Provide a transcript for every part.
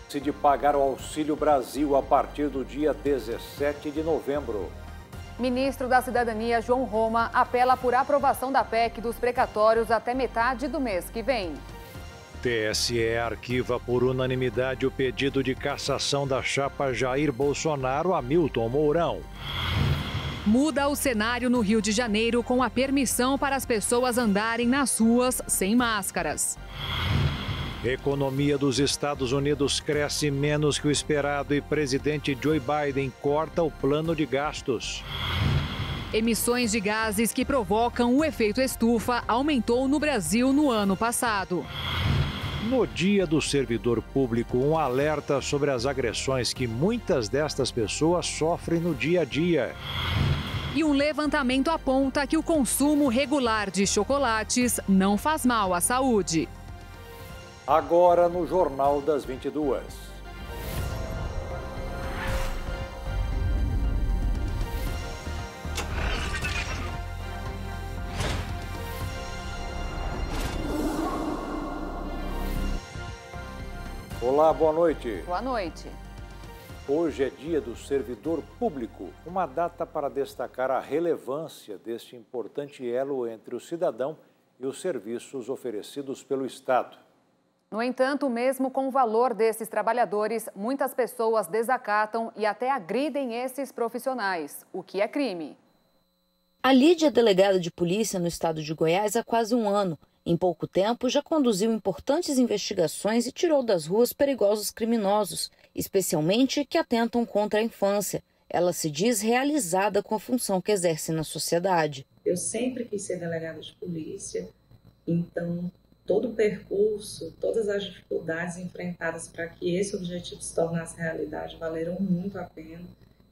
decide pagar o Auxílio Brasil a partir do dia 17 de novembro. Ministro da Cidadania, João Roma, apela por aprovação da PEC dos precatórios até metade do mês que vem. TSE arquiva por unanimidade o pedido de cassação da chapa Jair Bolsonaro a Hamilton Mourão. Muda o cenário no Rio de Janeiro com a permissão para as pessoas andarem nas ruas sem máscaras. Economia dos Estados Unidos cresce menos que o esperado e presidente Joe Biden corta o plano de gastos. Emissões de gases que provocam o efeito estufa aumentou no Brasil no ano passado. No Dia do Servidor Público, um alerta sobre as agressões que muitas destas pessoas sofrem no dia a dia. E um levantamento aponta que o consumo regular de chocolates não faz mal à saúde. Agora no Jornal das 22. Olá, boa noite. Boa noite. Hoje é Dia do Servidor Público, uma data para destacar a relevância deste importante elo entre o cidadão e os serviços oferecidos pelo Estado. No entanto, mesmo com o valor desses trabalhadores, muitas pessoas desacatam e até agridem esses profissionais, o que é crime. A Lídia é delegada de polícia no estado de Goiás há quase um ano. Em pouco tempo, já conduziu importantes investigações e tirou das ruas perigosos criminosos, especialmente que atentam contra a infância. Ela se diz realizada com a função que exerce na sociedade. Eu sempre quis ser delegada de polícia, então todo o percurso, todas as dificuldades enfrentadas para que esse objetivo se tornasse realidade valeram muito a pena.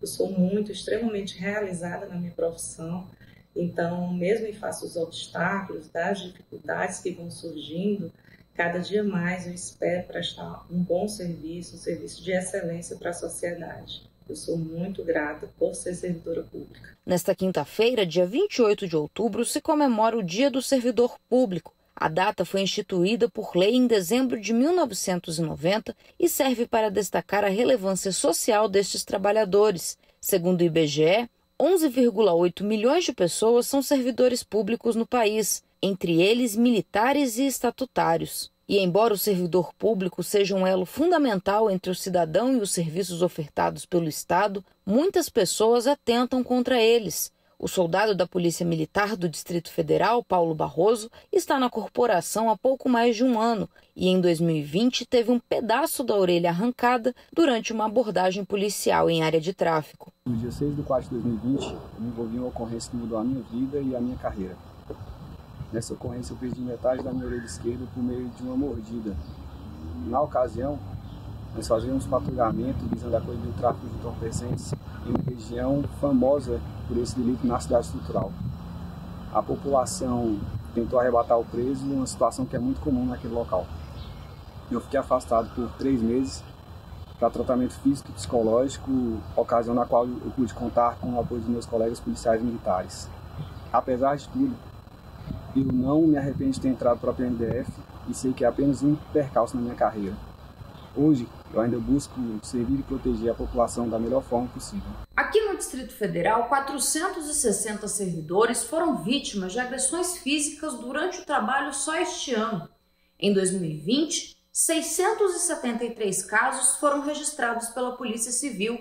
Eu sou extremamente realizada na minha profissão. Então, mesmo em face dos obstáculos, das dificuldades que vão surgindo, cada dia mais eu espero prestar um bom serviço, um serviço de excelência para a sociedade. Eu sou muito grata por ser servidora pública. Nesta quinta-feira, dia 28 de outubro, se comemora o Dia do Servidor Público. A data foi instituída por lei em dezembro de 1990 e serve para destacar a relevância social destes trabalhadores. Segundo o IBGE, 11,8 milhões de pessoas são servidores públicos no país, entre eles militares e estatutários. E embora o servidor público seja um elo fundamental entre o cidadão e os serviços ofertados pelo Estado, muitas pessoas atentam contra eles. O soldado da Polícia Militar do Distrito Federal, Paulo Barroso, está na corporação há pouco mais de um ano e em 2020 teve um pedaço da orelha arrancada durante uma abordagem policial em área de tráfico. No dia 6 de 4 de 2020, eu me envolvi em uma ocorrência que mudou a minha vida e a minha carreira. Nessa ocorrência eu perdi metade da minha orelha esquerda por meio de uma mordida. Na ocasião, nós fazíamos patrulhamento visando a coibir o tráfico de entorpecentes em uma região famosa por esse delito na cidade estrutural. A população tentou arrebatar o preso, uma situação que é muito comum naquele local. Eu fiquei afastado por 3 meses para tratamento físico e psicológico, ocasião na qual eu pude contar com o apoio dos meus colegas policiais militares. Apesar de tudo, eu não me arrependo de ter entrado para a PMDF e sei que é apenas um percalço na minha carreira. Hoje, eu ainda busco servir e proteger a população da melhor forma possível. Aqui no Distrito Federal, 460 servidores foram vítimas de agressões físicas durante o trabalho só este ano. Em 2020, 673 casos foram registrados pela Polícia Civil.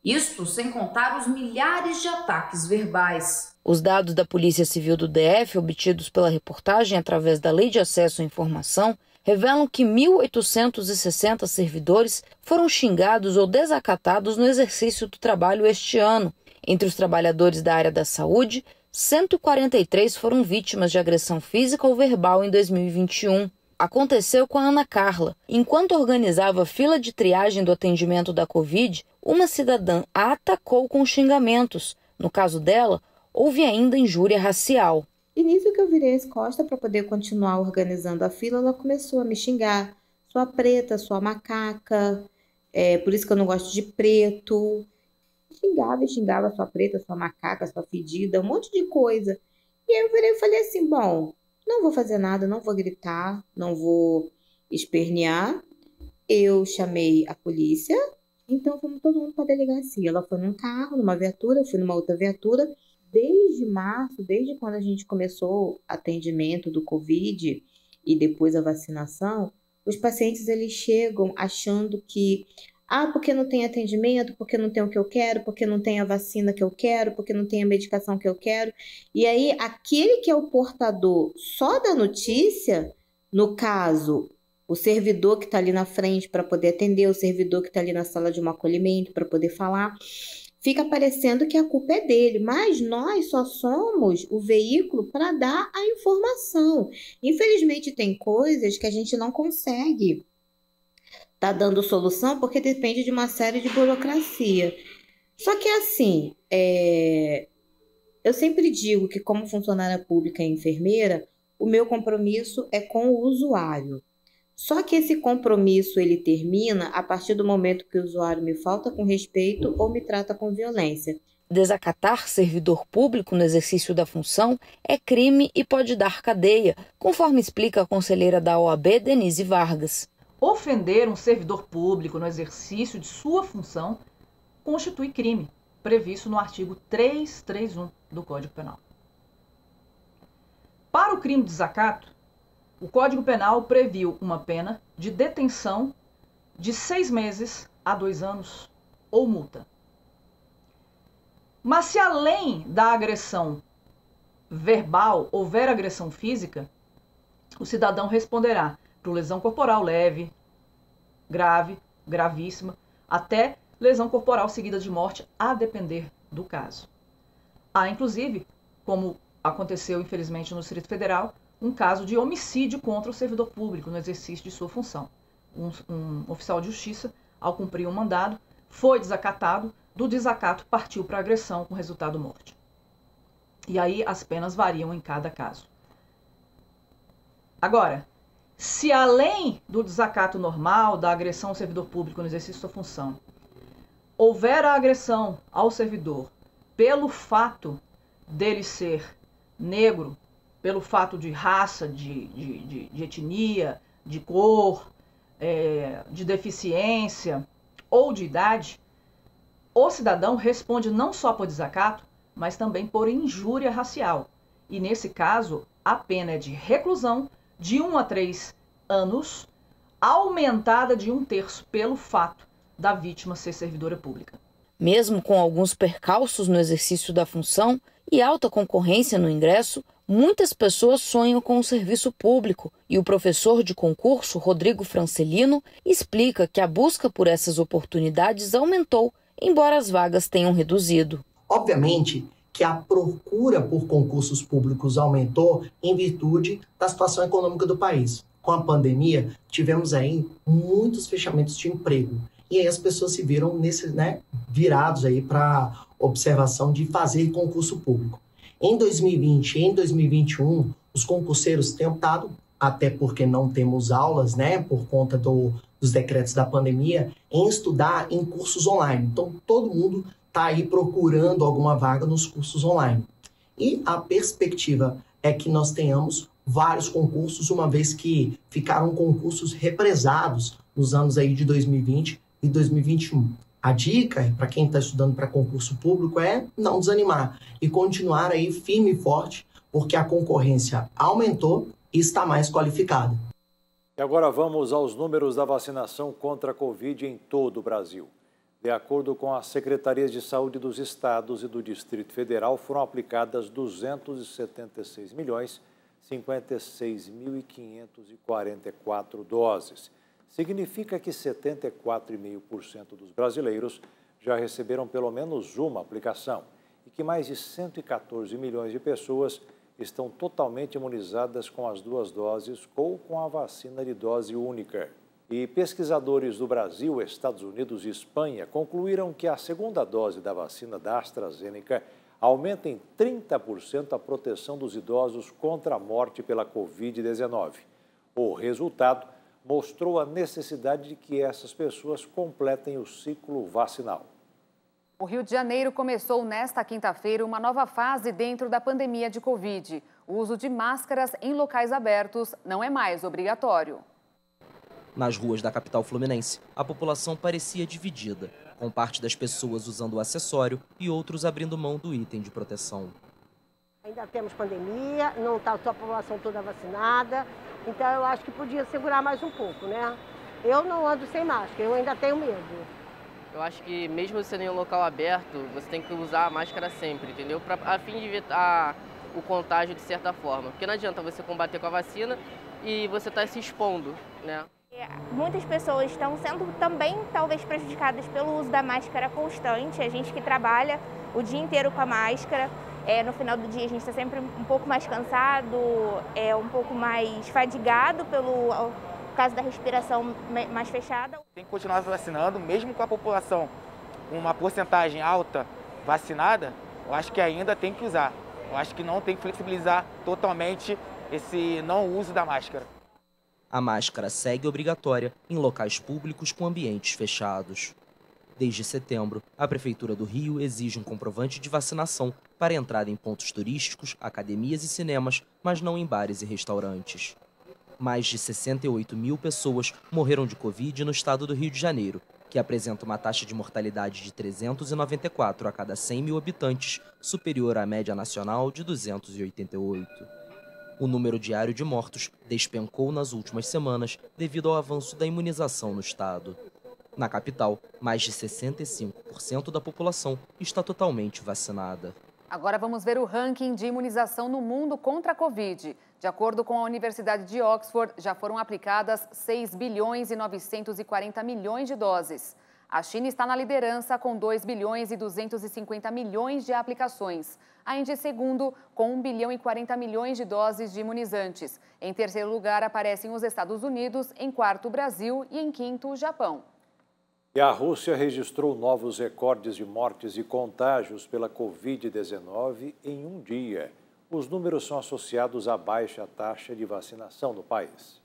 Isto sem contar os milhares de ataques verbais. Os dados da Polícia Civil do DF, obtidos pela reportagem através da Lei de Acesso à Informação, revelam que 1.860 servidores foram xingados ou desacatados no exercício do trabalho este ano. Entre os trabalhadores da área da saúde, 143 foram vítimas de agressão física ou verbal em 2021. Aconteceu com a Ana Carla. Enquanto organizava a fila de triagem do atendimento da Covid, uma cidadã a atacou com xingamentos. No caso dela, houve ainda injúria racial. E nisso que eu virei as costas para poder continuar organizando a fila, ela começou a me xingar. Sua preta, sua macaca, por isso que eu não gosto de preto. Xingava sua preta, sua macaca, sua fedida, um monte de coisa. E aí eu virei e falei assim, bom, não vou fazer nada, não vou gritar, não vou espernear. eu chamei a polícia, então fomos todo mundo para a delegacia. Ela foi num carro, numa viatura, eu fui numa outra viatura. Desde março, desde quando a gente começou o atendimento do Covid e depois a vacinação, os pacientes eles chegam achando que porque não tem atendimento, porque não tem o que eu quero, porque não tem a vacina que eu quero, porque não tem a medicação que eu quero. E aí, aquele que é o portador só da notícia, no caso, o servidor que está ali na frente para poder atender, o servidor que está ali na sala de um acolhimento para poder falar, fica parecendo que a culpa é dele, mas nós só somos o veículo para dar a informação. Infelizmente, tem coisas que a gente não consegue tá dando solução porque depende de uma série de burocracia. Só que assim, eu sempre digo que como funcionária pública e enfermeira, o meu compromisso é com o usuário. Só que esse compromisso ele termina a partir do momento que o usuário me falta com respeito ou me trata com violência. Desacatar servidor público no exercício da função é crime e pode dar cadeia, conforme explica a conselheira da OAB, Denise Vargas. Ofender um servidor público no exercício de sua função constitui crime, previsto no artigo 331 do Código Penal. Para o crime de desacato, o Código Penal previu uma pena de detenção de 6 meses a 2 anos ou multa. Mas se além da agressão verbal houver agressão física, o cidadão responderá por lesão corporal leve, grave, gravíssima, até lesão corporal seguida de morte, a depender do caso. Há, inclusive, como aconteceu infelizmente no Distrito Federal, um caso de homicídio contra o servidor público no exercício de sua função. Um oficial de justiça, ao cumprir um mandado, foi desacatado, do desacato partiu para agressão com resultado morte. E aí as penas variam em cada caso. Agora, se além do desacato normal, da agressão ao servidor público no exercício de sua função, houver a agressão ao servidor pelo fato dele ser negro, pelo fato de raça, de etnia, de cor, de deficiência ou de idade, o cidadão responde não só por desacato, mas também por injúria racial. E nesse caso, a pena é de reclusão de 1 a 3 anos, aumentada de 1/3 pelo fato da vítima ser servidora pública. Mesmo com alguns percalços no exercício da função e alta concorrência no ingresso, muitas pessoas sonham com o serviço público e o professor de concurso, Rodrigo Francelino, explica que a busca por essas oportunidades aumentou, embora as vagas tenham reduzido. Obviamente que a procura por concursos públicos aumentou em virtude da situação econômica do país. Com a pandemia, tivemos aí muitos fechamentos de emprego. E aí as pessoas se viram virados aí para observação de fazer concurso público. Em 2020 e em 2021, os concurseiros têm optado, até porque não temos aulas, por conta dos decretos da pandemia, em estudar em cursos online. Então, todo mundo está aí procurando alguma vaga nos cursos online. E a perspectiva é que nós tenhamos vários concursos, uma vez que ficaram concursos represados nos anos aí de 2020 e 2021. A dica para quem está estudando para concurso público é não desanimar e continuar aí firme e forte, porque a concorrência aumentou e está mais qualificada. E agora vamos aos números da vacinação contra a Covid em todo o Brasil. De acordo com as secretarias de saúde dos estados e do Distrito Federal, foram aplicadas 276.056.544 doses. Significa que 74,5% dos brasileiros já receberam pelo menos uma aplicação e que mais de 114 milhões de pessoas estão totalmente imunizadas com as 2 doses ou com a vacina de dose única. E pesquisadores do Brasil, Estados Unidos e Espanha concluíram que a segunda dose da vacina da AstraZeneca aumenta em 30% a proteção dos idosos contra a morte pela Covid-19. O resultado mostrou a necessidade de que essas pessoas completem o ciclo vacinal. O Rio de Janeiro começou nesta quinta-feira uma nova fase dentro da pandemia de Covid. O uso de máscaras em locais abertos não é mais obrigatório. Nas ruas da capital fluminense, a população parecia dividida, com parte das pessoas usando o acessório e outros abrindo mão do item de proteção. Ainda temos pandemia, não está a população toda vacinada, então eu acho que podia segurar mais um pouco, né? Eu não ando sem máscara, eu ainda tenho medo. Eu acho que mesmo você em um local aberto, você tem que usar a máscara sempre, entendeu? A fim de evitar o contágio de certa forma. Porque não adianta você combater com a vacina e você está se expondo, né? Muitas pessoas estão sendo também talvez prejudicadas pelo uso da máscara constante. A gente que trabalha o dia inteiro com a máscara, no final do dia a gente está sempre um pouco mais cansado, um pouco mais fadigado pelo caso da respiração mais fechada. Tem que continuar vacinando, mesmo com a população com uma porcentagem alta vacinada, eu acho que ainda tem que usar. Eu acho que não tem que flexibilizar totalmente esse não uso da máscara. A máscara segue obrigatória em locais públicos com ambientes fechados. Desde setembro, a Prefeitura do Rio exige um comprovante de vacinação para entrada em pontos turísticos, academias e cinemas, mas não em bares e restaurantes. Mais de 68 mil pessoas morreram de Covid no estado do Rio de Janeiro, que apresenta uma taxa de mortalidade de 394 a cada 100 mil habitantes, superior à média nacional de 288. O número diário de mortos despencou nas últimas semanas devido ao avanço da imunização no estado. Na capital, mais de 65% da população está totalmente vacinada. Agora vamos ver o ranking de imunização no mundo contra a Covid. De acordo com a Universidade de Oxford, já foram aplicadas 6 bilhões e 940 milhões de doses. A China está na liderança com 2 bilhões e 250 milhões de aplicações. A Índia é segundo, com 1 bilhão e 40 milhões de doses de imunizantes. Em terceiro lugar aparecem os Estados Unidos, em quarto o Brasil e em quinto o Japão. E a Rússia registrou novos recordes de mortes e contágios pela Covid-19 em um dia. Os números são associados à baixa taxa de vacinação no país.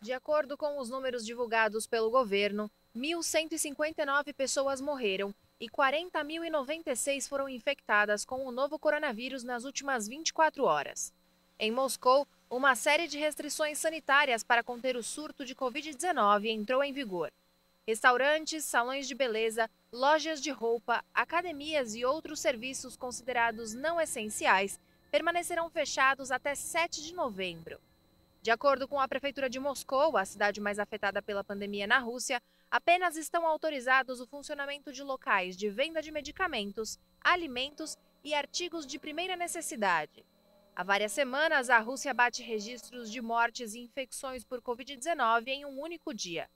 De acordo com os números divulgados pelo governo, 1.159 pessoas morreram e 40.096 foram infectadas com o novo coronavírus nas últimas 24 horas. Em Moscou, uma série de restrições sanitárias para conter o surto de Covid-19 entrou em vigor. Restaurantes, salões de beleza, lojas de roupa, academias e outros serviços considerados não essenciais permanecerão fechados até 7 de novembro. De acordo com a Prefeitura de Moscou, a cidade mais afetada pela pandemia na Rússia, apenas estão autorizados o funcionamento de locais de venda de medicamentos, alimentos e artigos de primeira necessidade. Há várias semanas, a Rússia bate registros de mortes e infecções por Covid-19 em um único dia.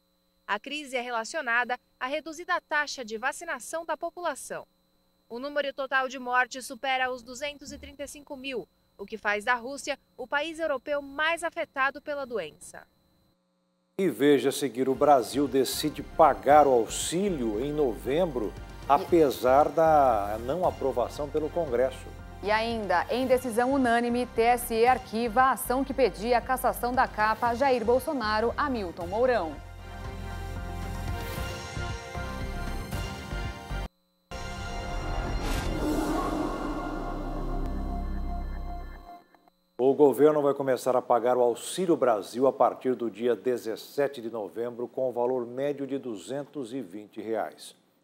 A crise é relacionada à reduzida taxa de vacinação da população. O número total de mortes supera os 235 mil, o que faz da Rússia o país europeu mais afetado pela doença. E veja a seguir, o Brasil decide pagar o auxílio em novembro, apesar da não aprovação pelo Congresso. E ainda, em decisão unânime, TSE arquiva a ação que pedia a cassação da capa Jair Bolsonaro a Milton Mourão. O governo vai começar a pagar o Auxílio Brasil a partir do dia 17 de novembro, com o valor médio de R$ 220.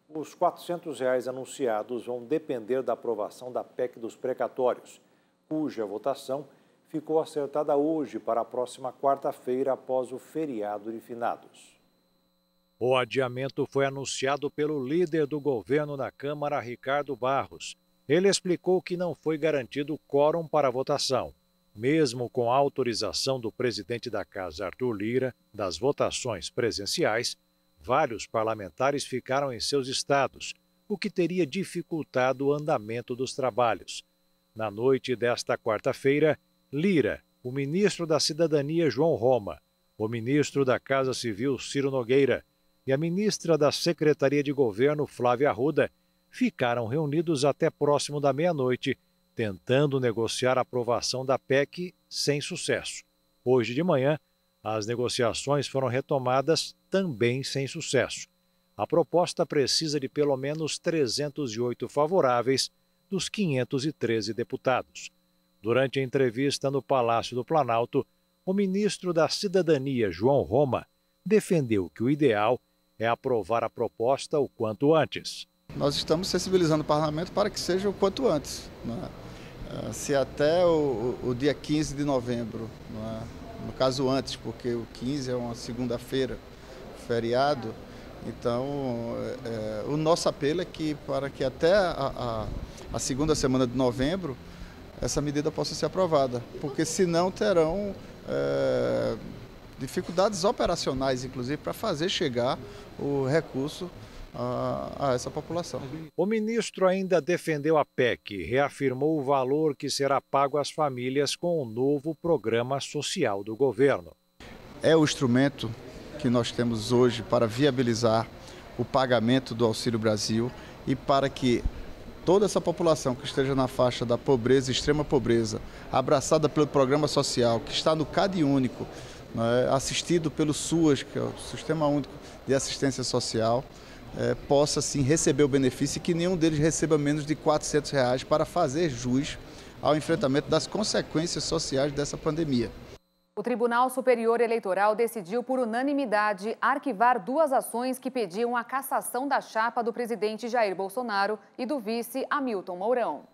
Os R$ 400 anunciados vão depender da aprovação da PEC dos precatórios, cuja votação ficou acertada hoje para a próxima quarta-feira, após o feriado de finados. O adiamento foi anunciado pelo líder do governo na Câmara, Ricardo Barros. Ele explicou que não foi garantido quórum para a votação. Mesmo com a autorização do presidente da Casa, Arthur Lira, das votações presenciais, vários parlamentares ficaram em seus estados, o que teria dificultado o andamento dos trabalhos. Na noite desta quarta-feira, Lira, o ministro da Cidadania, João Roma, o ministro da Casa Civil, Ciro Nogueira, e a ministra da Secretaria de Governo, Flávia Arruda, ficaram reunidos até próximo da meia-noite, tentando negociar a aprovação da PEC sem sucesso. Hoje de manhã, as negociações foram retomadas também sem sucesso. A proposta precisa de pelo menos 308 favoráveis dos 513 deputados. Durante a entrevista no Palácio do Planalto, O ministro da Cidadania, João Roma, defendeu que o ideal é aprovar a proposta o quanto antes. Nós estamos sensibilizando o parlamento para que seja o quanto antes. Né? Se até o dia 15 de novembro, né? No caso antes, porque o 15 é uma segunda-feira, feriado, então o nosso apelo é que para que até a segunda semana de novembro essa medida possa ser aprovada, porque senão terão dificuldades operacionais, inclusive, para fazer chegar o recurso a essa população. O ministro ainda defendeu a PEC e reafirmou o valor que será pago às famílias com o novo programa social do governo. É o instrumento que nós temos hoje para viabilizar o pagamento do Auxílio Brasil e para que toda essa população que esteja na faixa da pobreza, extrema pobreza, abraçada pelo programa social, que está no CAD único, né, assistido pelo SUAS, que é o Sistema Único de Assistência Social, possa sim receber o benefício e que nenhum deles receba menos de R$ 400 para fazer jus ao enfrentamento das consequências sociais dessa pandemia. O Tribunal Superior Eleitoral decidiu por unanimidade arquivar 2 ações que pediam a cassação da chapa do presidente Jair Bolsonaro e do vice Hamilton Mourão.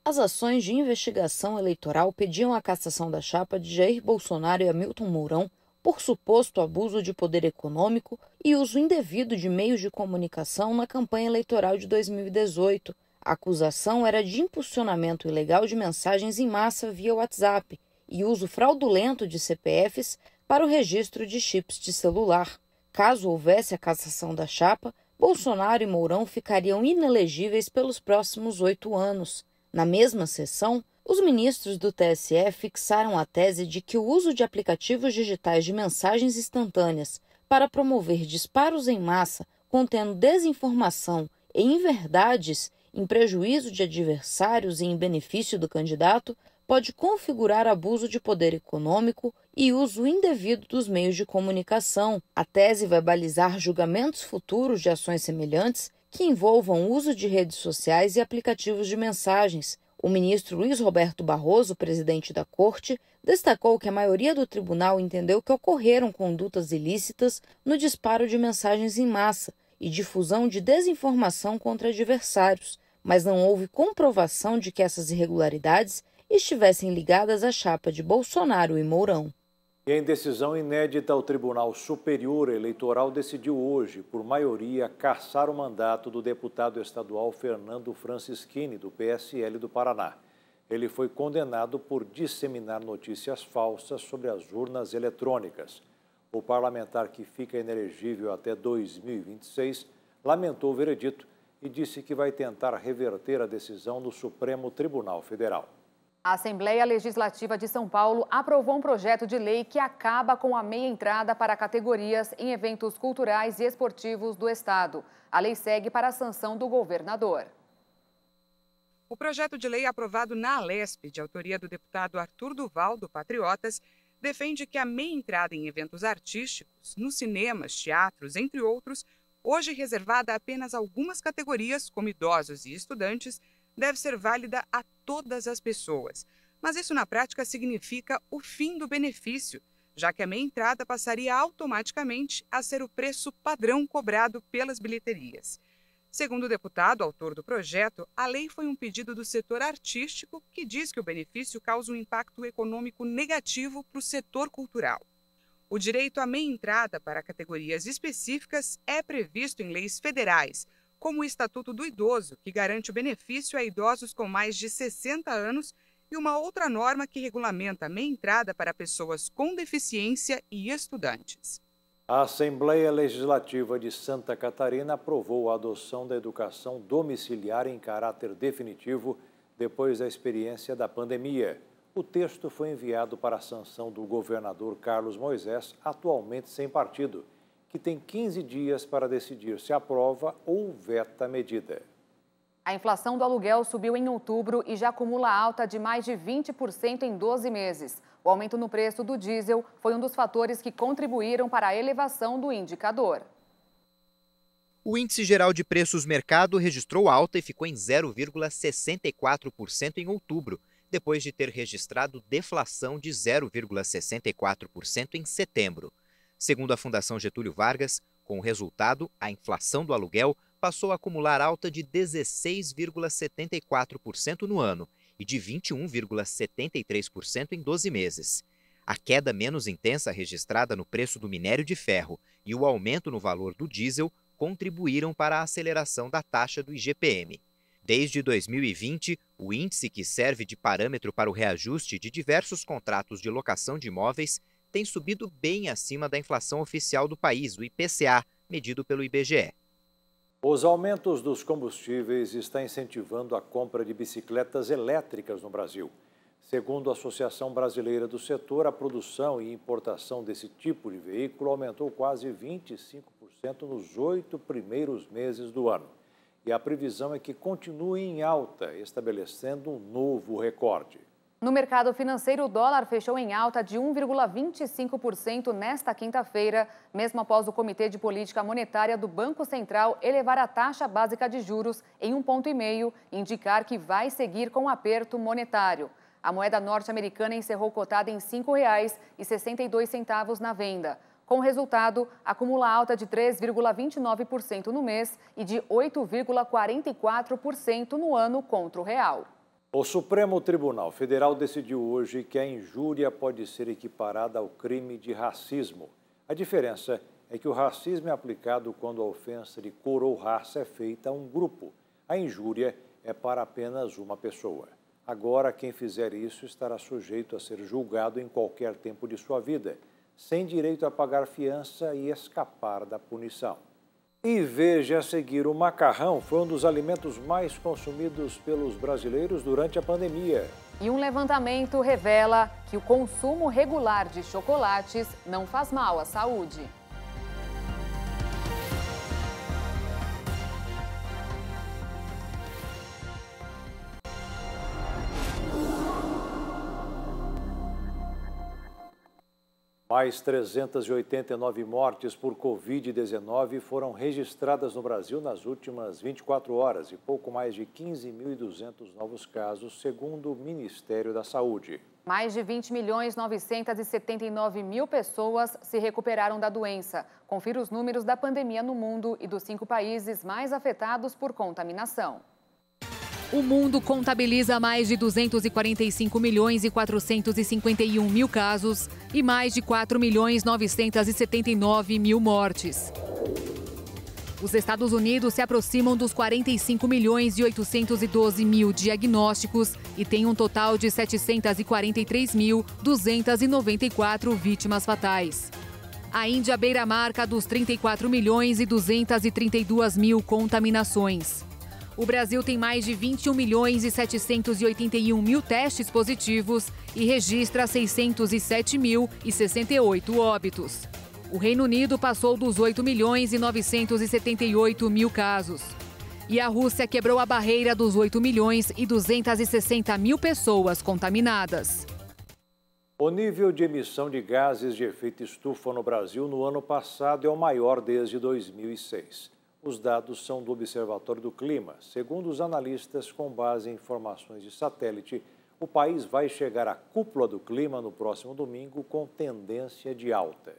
As ações de investigação eleitoral pediam a cassação da chapa de Jair Bolsonaro e Hamilton Mourão por suposto abuso de poder econômico e uso indevido de meios de comunicação na campanha eleitoral de 2018. A acusação era de impulsionamento ilegal de mensagens em massa via WhatsApp e uso fraudulento de CPFs para o registro de chips de celular. Caso houvesse a cassação da chapa, Bolsonaro e Mourão ficariam inelegíveis pelos próximos 8 anos. Na mesma sessão, os ministros do TSE fixaram a tese de que o uso de aplicativos digitais de mensagens instantâneas para promover disparos em massa contendo desinformação e inverdades em prejuízo de adversários e em benefício do candidato pode configurar abuso de poder econômico e uso indevido dos meios de comunicação. A tese vai balizar julgamentos futuros de ações semelhantes que envolvam o uso de redes sociais e aplicativos de mensagens. O ministro Luiz Roberto Barroso, presidente da Corte, destacou que a maioria do tribunal entendeu que ocorreram condutas ilícitas no disparo de mensagens em massa e difusão de desinformação contra adversários, mas não houve comprovação de que essas irregularidades estivessem ligadas à chapa de Bolsonaro e Mourão. E em decisão inédita, o Tribunal Superior Eleitoral decidiu hoje, por maioria, cassar o mandato do deputado estadual Fernando Francischini, do PSL do Paraná. Ele foi condenado por disseminar notícias falsas sobre as urnas eletrônicas. O parlamentar, que fica inelegível até 2026, lamentou o veredito e disse que vai tentar reverter a decisão do Supremo Tribunal Federal. A Assembleia Legislativa de São Paulo aprovou um projeto de lei que acaba com a meia entrada para categorias em eventos culturais e esportivos do Estado. A lei segue para a sanção do governador. O projeto de lei aprovado na Alesp, de autoria do deputado Arthur Duval, do Patriotas, defende que a meia entrada em eventos artísticos, nos cinemas, teatros, entre outros, hoje reservada a apenas algumas categorias, como idosos e estudantes, deve ser válida a todas as pessoas. Mas isso na prática significa o fim do benefício, já que a meia entrada passaria automaticamente a ser o preço padrão cobrado pelas bilheterias. Segundo o deputado, autor do projeto, a lei foi um pedido do setor artístico que diz que o benefício causa um impacto econômico negativo para o setor cultural. O direito à meia entrada para categorias específicas é previsto em leis federais, como o Estatuto do Idoso, que garante o benefício a idosos com mais de 60 anos, e uma outra norma que regulamenta a meia entrada para pessoas com deficiência e estudantes. A Assembleia Legislativa de Santa Catarina aprovou a adoção da educação domiciliar em caráter definitivo depois da experiência da pandemia. O texto foi enviado para a sanção do governador Carlos Moisés, atualmente sem partido, que tem 15 dias para decidir se aprova ou veta a medida. A inflação do aluguel subiu em outubro e já acumula alta de mais de 20% em 12 meses. O aumento no preço do diesel foi um dos fatores que contribuíram para a elevação do indicador. O Índice Geral de Preços Mercado registrou alta e ficou em 0,64% em outubro, depois de ter registrado deflação de 0,64% em setembro. Segundo a Fundação Getúlio Vargas, com o resultado, a inflação do aluguel passou a acumular alta de 16,74% no ano e de 21,73% em 12 meses. A queda menos intensa registrada no preço do minério de ferro e o aumento no valor do diesel contribuíram para a aceleração da taxa do IGPM. Desde 2020, o índice que serve de parâmetro para o reajuste de diversos contratos de locação de imóveis tem subido bem acima da inflação oficial do país, o IPCA, medido pelo IBGE. Os aumentos dos combustíveis estão incentivando a compra de bicicletas elétricas no Brasil. Segundo a Associação Brasileira do Setor, a produção e importação desse tipo de veículo aumentou quase 25% nos 8 primeiros meses do ano. E a previsão é que continue em alta, estabelecendo um novo recorde. No mercado financeiro, o dólar fechou em alta de 1,25% nesta quinta-feira, mesmo após o Comitê de Política Monetária do Banco Central elevar a taxa básica de juros em 1,5 ponto e indicar que vai seguir com o aperto monetário. A moeda norte-americana encerrou cotada em R$ 5,62 na venda. Com o resultado, acumula alta de 3,29% no mês e de 8,44% no ano contra o real. O Supremo Tribunal Federal decidiu hoje que a injúria pode ser equiparada ao crime de racismo. A diferença é que o racismo é aplicado quando a ofensa de cor ou raça é feita a um grupo. A injúria é para apenas uma pessoa. Agora, quem fizer isso estará sujeito a ser julgado em qualquer tempo de sua vida, sem direito a pagar fiança e escapar da punição. E veja a seguir, o macarrão foi um dos alimentos mais consumidos pelos brasileiros durante a pandemia. E um levantamento revela que o consumo regular de chocolates não faz mal à saúde. Mais 389 mortes por Covid-19 foram registradas no Brasil nas últimas 24 horas e pouco mais de 15.200 novos casos, segundo o Ministério da Saúde. Mais de 20.979.000 pessoas se recuperaram da doença. Confira os números da pandemia no mundo e dos 5 países mais afetados por contaminação. O mundo contabiliza mais de 245.451.000 casos e mais de 4.979.000 mortes. Os Estados Unidos se aproximam dos 45.812.000 diagnósticos e tem um total de 743.294 vítimas fatais. A Índia beira a marca dos 34.232.000 contaminações. O Brasil tem mais de 21.781.000 testes positivos e registra 607.068 óbitos. O Reino Unido passou dos 8.978.000 casos. E a Rússia quebrou a barreira dos 8.260.000 pessoas contaminadas. O nível de emissão de gases de efeito estufa no Brasil no ano passado é o maior desde 2006. Os dados são do Observatório do Clima. Segundo os analistas, com base em informações de satélite, o país vai chegar à cúpula do clima no próximo domingo com tendência de alta.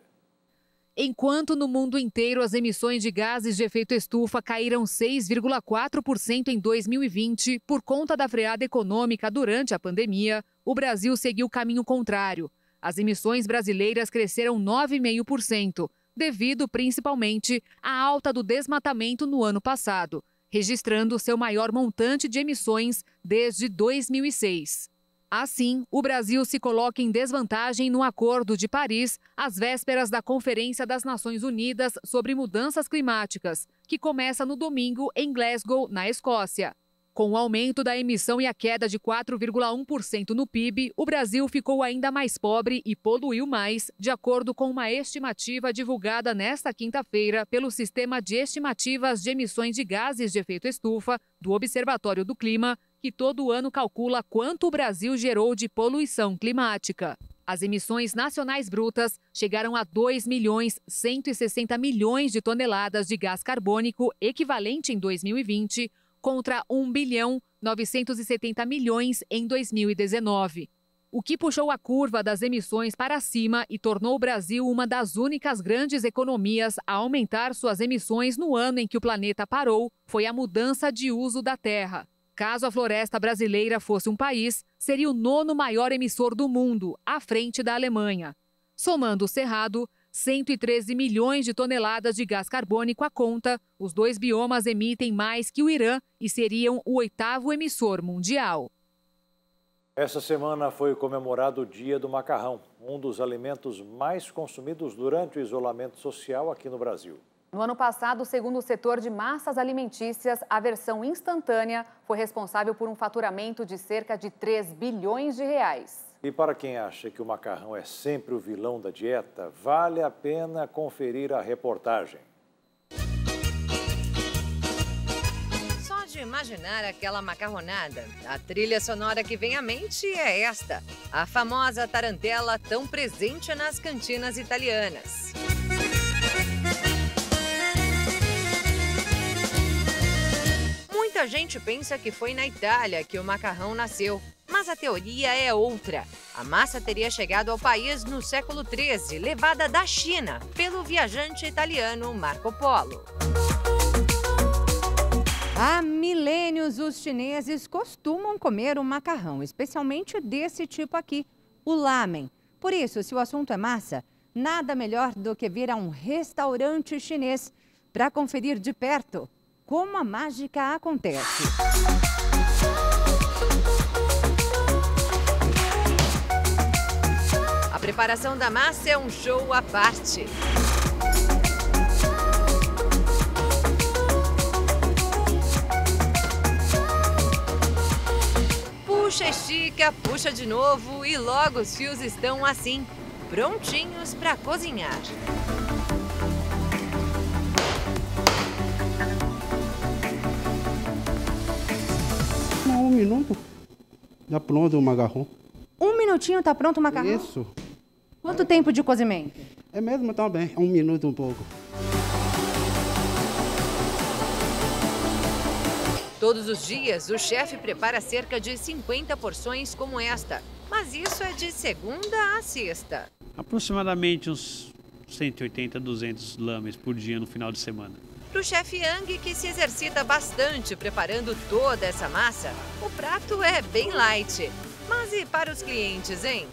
Enquanto no mundo inteiro as emissões de gases de efeito estufa caíram 6,4% em 2020 por conta da freada econômica durante a pandemia, o Brasil seguiu o caminho contrário. As emissões brasileiras cresceram 9,5%. Devido principalmente à alta do desmatamento no ano passado, registrando seu maior montante de emissões desde 2006. Assim, o Brasil se coloca em desvantagem no Acordo de Paris, às vésperas da Conferência das Nações Unidas sobre Mudanças Climáticas, que começa no domingo em Glasgow, na Escócia. Com o aumento da emissão e a queda de 4,1% no PIB, o Brasil ficou ainda mais pobre e poluiu mais, de acordo com uma estimativa divulgada nesta quinta-feira pelo Sistema de Estimativas de Emissões de Gases de Efeito Estufa do Observatório do Clima, que todo ano calcula quanto o Brasil gerou de poluição climática. As emissões nacionais brutas chegaram a 2.160 milhões de toneladas de gás carbônico equivalente em 2020, contra 1.2 970 milhões em 2019. O que puxou a curva das emissões para cima e tornou o Brasil uma das únicas grandes economias a aumentar suas emissões no ano em que o planeta parou foi a mudança de uso da terra. Caso a floresta brasileira fosse um país, seria o 9º maior emissor do mundo, à frente da Alemanha. Somando o Cerrado, 113 milhões de toneladas de gás carbônico à conta, os 2 biomas emitem mais que o Irã e seriam o 8º emissor mundial. Essa semana foi comemorado o Dia do Macarrão, um dos alimentos mais consumidos durante o isolamento social aqui no Brasil. No ano passado, segundo o setor de massas alimentícias, a versão instantânea foi responsável por um faturamento de cerca de 3 bilhões de reais. E para quem acha que o macarrão é sempre o vilão da dieta, vale a pena conferir a reportagem. Só de imaginar aquela macarronada, a trilha sonora que vem à mente é esta, a famosa tarantela tão presente nas cantinas italianas. Muita gente pensa que foi na Itália que o macarrão nasceu, mas a teoria é outra. A massa teria chegado ao país no século XIII, levada da China pelo viajante italiano Marco Polo. Há milênios, os chineses costumam comer o macarrão, especialmente desse tipo aqui, o lamen. Por isso, se o assunto é massa, nada melhor do que vir a um restaurante chinês para conferir de perto como a mágica acontece. A preparação da massa é um show à parte. Puxa, estica, puxa de novo e logo os fios estão assim, prontinhos para cozinhar. Um minuto, já pronto o macarrão. 1 minutinho tá pronto o macarrão? Isso. Quanto tempo de cozimento? É mesmo também, 1 minuto um pouco. Todos os dias, o chefe prepara cerca de 50 porções como esta. Mas isso é de segunda a sexta. Aproximadamente uns 180, 200 lames por dia no final de semana. Para o chefe Yang, que se exercita bastante preparando toda essa massa, o prato é bem light. Mas e para os clientes, hein?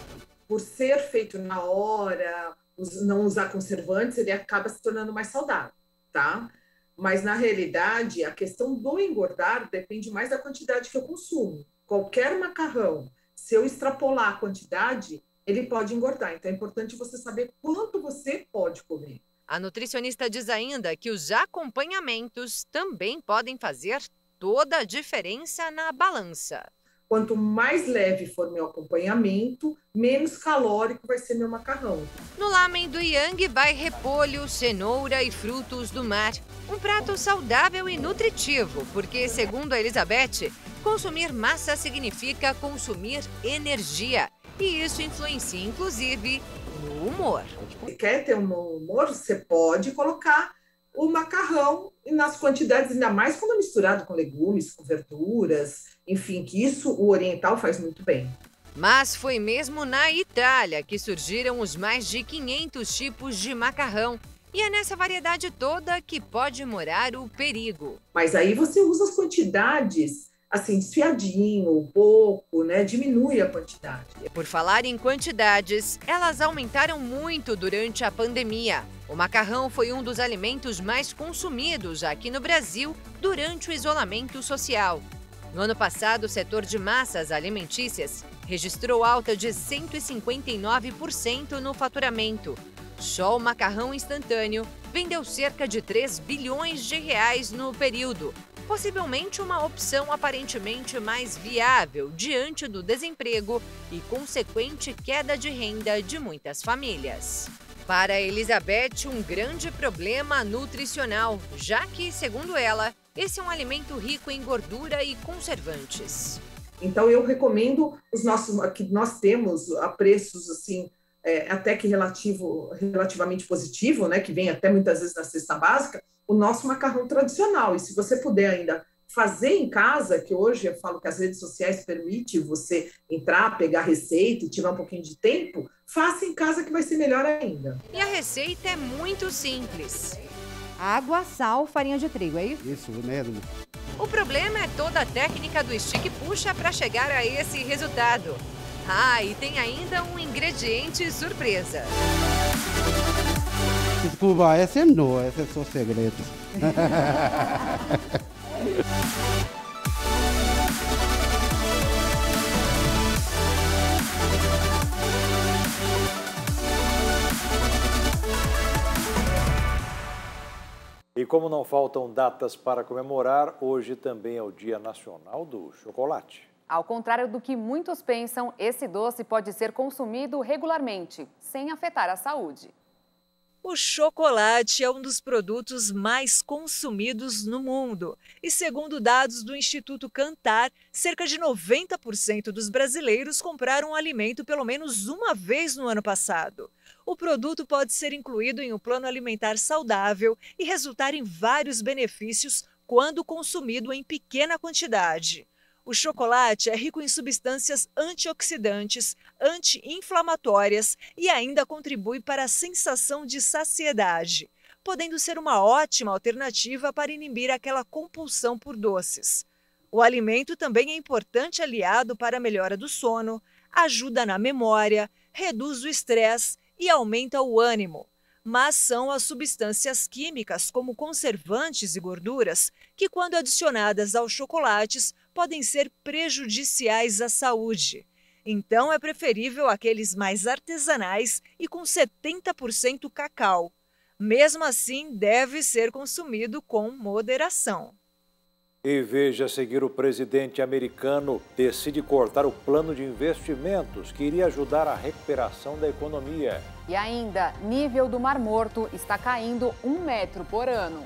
Por ser feito na hora, não usar conservantes, ele acaba se tornando mais saudável, tá? Mas, na realidade, a questão do engordar depende mais da quantidade que eu consumo. Qualquer macarrão, se eu extrapolar a quantidade, ele pode engordar. Então, é importante você saber quanto você pode comer. A nutricionista diz ainda que os acompanhamentos também podem fazer toda a diferença na balança. Quanto mais leve for meu acompanhamento, menos calórico vai ser meu macarrão. No lamen do Yang vai repolho, cenoura e frutos do mar. Um prato saudável e nutritivo, porque, segundo a Elizabeth, consumir massa significa consumir energia. E isso influencia, inclusive, no humor. Se quer ter um bom humor, você pode colocar o macarrão nas quantidades, ainda mais quando é misturado com legumes, com verduras, enfim, que isso o oriental faz muito bem. Mas foi mesmo na Itália que surgiram os mais de 500 tipos de macarrão. E é nessa variedade toda que pode morar o perigo. Mas aí você usa as quantidades, assim, desfiadinho, pouco, né? Diminui a quantidade. Por falar em quantidades, elas aumentaram muito durante a pandemia. O macarrão foi um dos alimentos mais consumidos aqui no Brasil durante o isolamento social. No ano passado, o setor de massas alimentícias registrou alta de 159% no faturamento. Só o macarrão instantâneo vendeu cerca de 3 bilhões de reais no período, possivelmente uma opção aparentemente mais viável diante do desemprego e consequente queda de renda de muitas famílias. Para Elizabeth, um grande problema nutricional, já que, segundo ela, esse é um alimento rico em gordura e conservantes. Então, eu recomendo os nossos, que nós temos a preços assim, até que relativamente positivo, né, que vem até muitas vezes na cesta básica, o nosso macarrão tradicional. E se você puder ainda fazer em casa, que hoje eu falo que as redes sociais permitem você entrar, pegar receita e tirar um pouquinho de tempo, faça em casa que vai ser melhor ainda. E a receita é muito simples. Água, sal, farinha de trigo, é isso? Isso mesmo. O problema é toda a técnica do estique-puxa para chegar a esse resultado. Ah, e tem ainda um ingrediente surpresa. Desculpa, esse não, esse é só segredo. E como não faltam datas para comemorar, hoje também é o Dia Nacional do Chocolate. Ao contrário do que muitos pensam, esse doce pode ser consumido regularmente, sem afetar a saúde. O chocolate é um dos produtos mais consumidos no mundo. E segundo dados do Instituto Kantar, cerca de 90% dos brasileiros compraram o alimento pelo menos uma vez no ano passado. O produto pode ser incluído em um plano alimentar saudável e resultar em vários benefícios quando consumido em pequena quantidade. O chocolate é rico em substâncias antioxidantes, anti-inflamatórias e ainda contribui para a sensação de saciedade, podendo ser uma ótima alternativa para inibir aquela compulsão por doces. O alimento também é importante aliado para a melhora do sono, ajuda na memória, reduz o estresse e aumenta o ânimo. Mas são as substâncias químicas, como conservantes e gorduras, que, quando adicionadas aos chocolates, podem ser prejudiciais à saúde. Então, é preferível aqueles mais artesanais e com 70% cacau. Mesmo assim, deve ser consumido com moderação. E veja a seguir, o presidente americano decide cortar o plano de investimentos que iria ajudar a recuperação da economia. E ainda, nível do Mar Morto está caindo 1 metro por ano.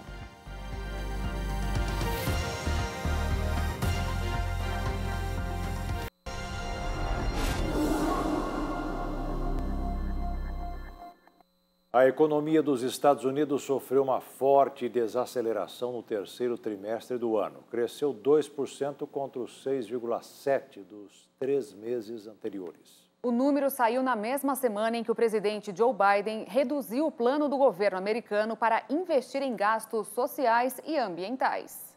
A economia dos Estados Unidos sofreu uma forte desaceleração no terceiro trimestre do ano. Cresceu 2% contra os 6,7% dos 3 meses anteriores. O número saiu na mesma semana em que o presidente Joe Biden reduziu o plano do governo americano para investir em gastos sociais e ambientais.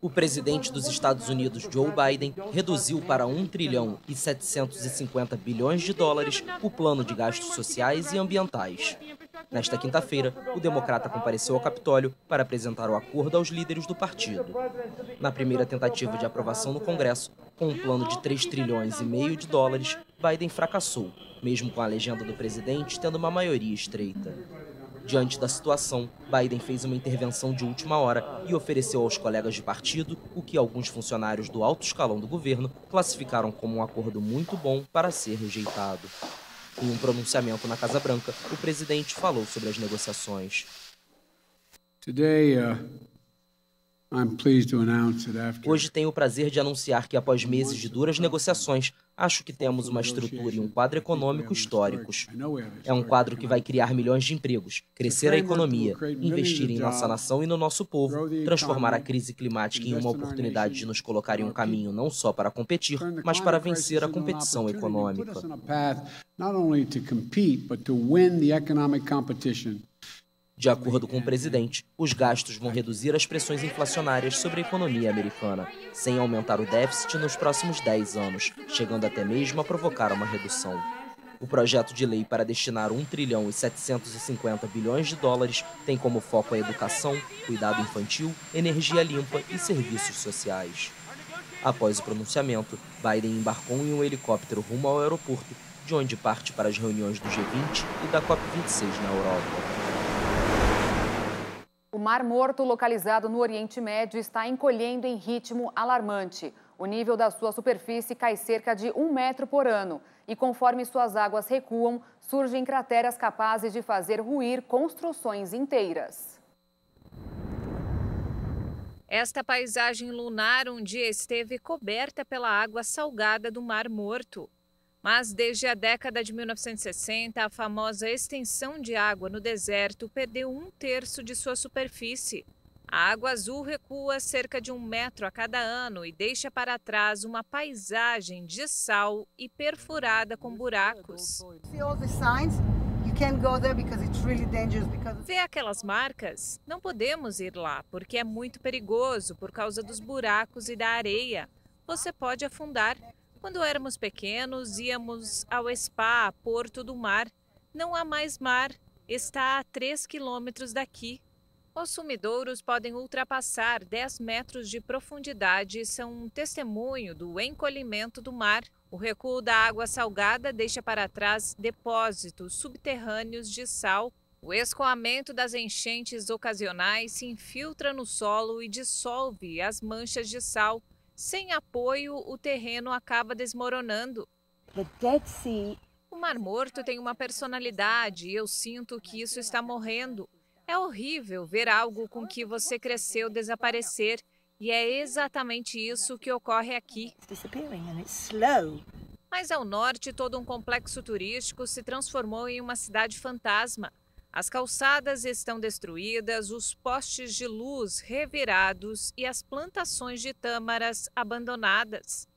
O presidente dos Estados Unidos, Joe Biden, reduziu para 1 trilhão e 750 bilhões de dólares o plano de gastos sociais e ambientais. Nesta quinta-feira, o democrata compareceu ao Capitólio para apresentar o acordo aos líderes do partido. Na primeira tentativa de aprovação no Congresso, com um plano de 3 trilhões e meio de dólares, Biden fracassou, mesmo com a legenda do presidente tendo uma maioria estreita. Diante da situação, Biden fez uma intervenção de última hora e ofereceu aos colegas de partido o que alguns funcionários do alto escalão do governo classificaram como um acordo muito bom para ser rejeitado. Em um pronunciamento na Casa Branca, o presidente falou sobre as negociações. Hoje tenho o prazer de anunciar que, após meses de duras negociações, acho que temos uma estrutura e um quadro econômico históricos. É um quadro que vai criar milhões de empregos, crescer a economia, investir em nossa nação e no nosso povo, transformar a crise climática em uma oportunidade de nos colocar em um caminho não só para competir, mas para vencer a competição econômica. De acordo com o presidente, os gastos vão reduzir as pressões inflacionárias sobre a economia americana, sem aumentar o déficit nos próximos 10 anos, chegando até mesmo a provocar uma redução. O projeto de lei para destinar 1 trilhão e 750 bilhões de dólares tem como foco a educação, cuidado infantil, energia limpa e serviços sociais. Após o pronunciamento, Biden embarcou em um helicóptero rumo ao aeroporto, de onde parte para as reuniões do G20 e da COP26 na Europa. O Mar Morto, localizado no Oriente Médio, está encolhendo em ritmo alarmante. O nível da sua superfície cai cerca de 1 metro por ano. E conforme suas águas recuam, surgem crateras capazes de fazer ruir construções inteiras. Esta paisagem lunar um dia esteve coberta pela água salgada do Mar Morto. Mas desde a década de 1960, a famosa extensão de água no deserto perdeu 1/3 de sua superfície. A água azul recua cerca de 1 metro a cada ano e deixa para trás uma paisagem de sal e perfurada com buracos. Vê aquelas marcas? Não podemos ir lá porque é muito perigoso por causa dos buracos e da areia. Você pode afundar. Quando éramos pequenos, íamos ao spa, Porto do Mar. Não há mais mar. Está a 3 quilômetros daqui. Os sumidouros podem ultrapassar 10 metros de profundidade e são um testemunho do encolhimento do mar. O recuo da água salgada deixa para trás depósitos subterrâneos de sal. O escoamento das enchentes ocasionais se infiltra no solo e dissolve as manchas de sal. Sem apoio, o terreno acaba desmoronando. O Mar Morto tem uma personalidade e eu sinto que isso está morrendo. É horrível ver algo com que você cresceu desaparecer. E é exatamente isso que ocorre aqui. Mas ao norte, todo um complexo turístico se transformou em uma cidade fantasma. As calçadas estão destruídas, os postes de luz revirados e as plantações de tâmaras abandonadas.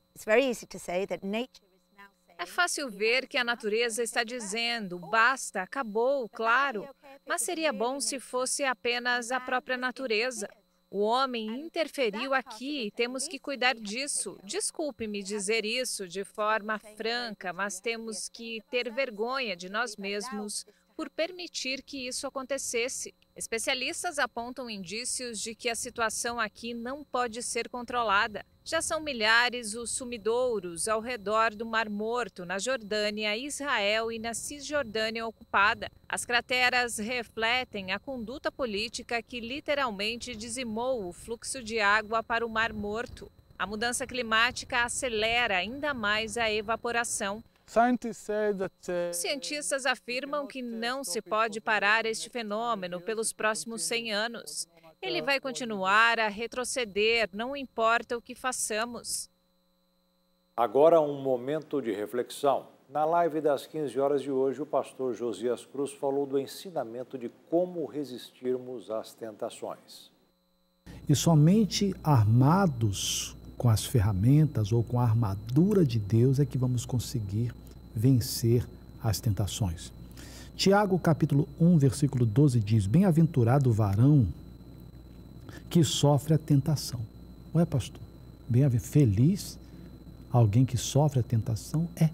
É fácil ver que a natureza está dizendo, basta, acabou, claro. Mas seria bom se fosse apenas a própria natureza. O homem interferiu aqui e temos que cuidar disso. Desculpe-me dizer isso de forma franca, mas temos que ter vergonha de nós mesmos por permitir que isso acontecesse. Especialistas apontam indícios de que a situação aqui não pode ser controlada. Já são milhares os sumidouros ao redor do Mar Morto, na Jordânia, Israel e na Cisjordânia ocupada. As crateras refletem a conduta política que literalmente dizimou o fluxo de água para o Mar Morto. A mudança climática acelera ainda mais a evaporação. Os cientistas afirmam que não se pode parar este fenômeno pelos próximos 100 anos. Ele vai continuar a retroceder, não importa o que façamos. Agora um momento de reflexão. Na live das 15 horas de hoje, o pastor Josias Cruz falou do ensinamento de como resistirmos às tentações. E somente armados com as ferramentas ou com a armadura de Deus é que vamos conseguir vencer as tentações. Tiago, capítulo 1, versículo 12 diz: bem-aventurado o varão que sofre a tentação. Ué, pastor, feliz alguém que sofre a tentação? É.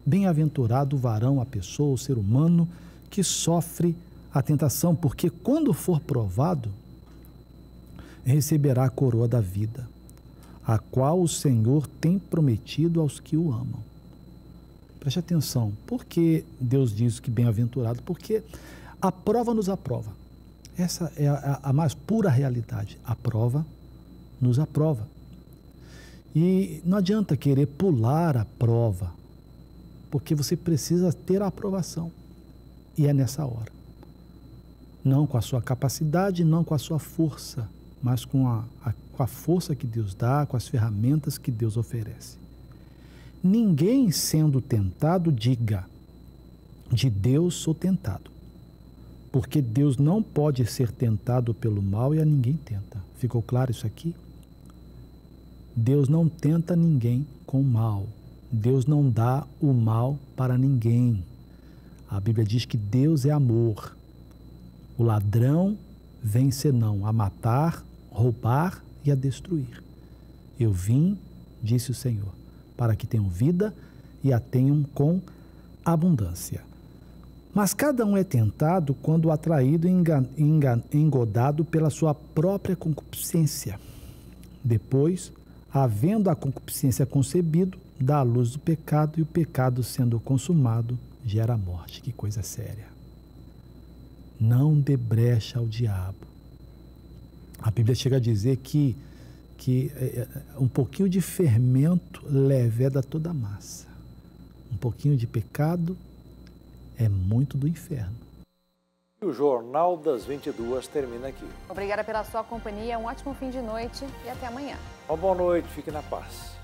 Bem-aventurado o varão, a pessoa, o ser humano que sofre a tentação, porque quando for provado, receberá a coroa da vida, a qual o Senhor tem prometido aos que o amam. Preste atenção, por que Deus diz que bem-aventurado? Porque a prova nos aprova. Essa é a mais pura realidade. A prova nos aprova. E não adianta querer pular a prova, porque você precisa ter a aprovação. E é nessa hora. Não com a sua capacidade, não com a sua força, mas com a força que Deus dá, com as ferramentas que Deus oferece. Ninguém sendo tentado diga, de Deus sou tentado. Porque Deus não pode ser tentado pelo mal e a ninguém tenta. Ficou claro isso aqui? Deus não tenta ninguém com mal. Deus não dá o mal para ninguém. A Bíblia diz que Deus é amor. O ladrão vem senão a matar, roubar e a destruir. Eu vim, disse o Senhor, para que tenham vida e a tenham com abundância. Mas cada um é tentado quando atraído e engodado pela sua própria concupiscência. Depois, havendo a concupiscência concebido, dá à luz o pecado, e o pecado, sendo consumado, gera a morte. Que coisa séria. Não dê brecha ao diabo. A Bíblia chega a dizer que um pouquinho de fermento leveda toda a massa. Um pouquinho de pecado é muito do inferno. O Jornal das 22 termina aqui. Obrigada pela sua companhia, um ótimo fim de noite e até amanhã. Uma boa noite, fique na paz.